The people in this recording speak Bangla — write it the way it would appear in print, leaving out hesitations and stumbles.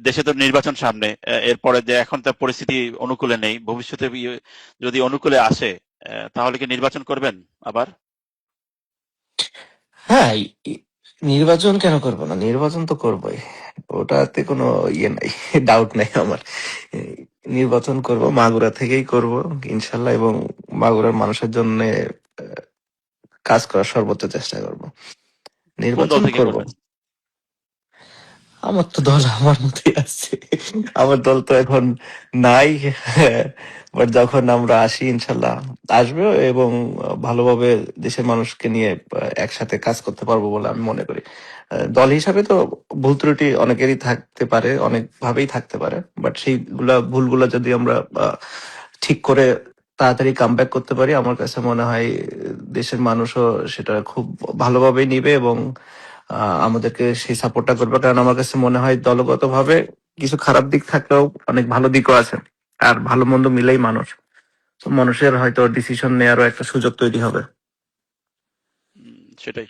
দেশে তো নির্বাচন সামনে, এরপরে যে এখন তার পরিস্থিতি অনুকূলে নেই, ভবিষ্যতে যদি অনুকূলে আসে, তাহলে কি নির্বাচন করবেন আবার? হ্যাঁ, নির্বাচন কেন করবো না? নির্বাচন তো করবোই। ওটাতে কোনো ইয়ে নাই, ডাউট নাই আমার। এই, নির্বাচন করব, মাগুরা থেকেই করব ইনশাল্লাহ, এবং মাগুরার মানুষের জন্য কাজ করার সর্বোচ্চ চেষ্টা করব। কোন দল নির্বাচন থেকে করব। করবেন? আমার তো দল আমার মতোই আছে। আমার দল তো এখন নাই। বাট যখন আমরা আসি ইনশাল্লাহ আসবে, এবং ভালোভাবে দেশের মানুষকে নিয়ে একসাথে কাজ করতে পারবো বলে আমি মনে করি। দল হিসাবে তো ভুল ত্রুটি অনেকেরই থাকতে পারে, অনেক ভাবেই থাকতে পারে, বাট সেইগুলা ভুলগুলা যদি আমরা ঠিক করে তাড়াতাড়ি কামব্যাক করতে পারি, আমার কাছে মনে হয় দেশের মানুষও সেটা খুব ভালোভাবেই নিবে, এবং আমাদেরকে সেই সাপোর্টটা করবে। কারণ আমার কাছে মনে হয় দলগতভাবে কিছু খারাপ দিক থাকলেও অনেক ভালো দিকও আছে, আর ভালো মন্দ মিলেই মানুষ। তো মানুষের হয়তো ডিসিশন নেওয়ারও একটা সুযোগ তৈরি হবে। সেটাই।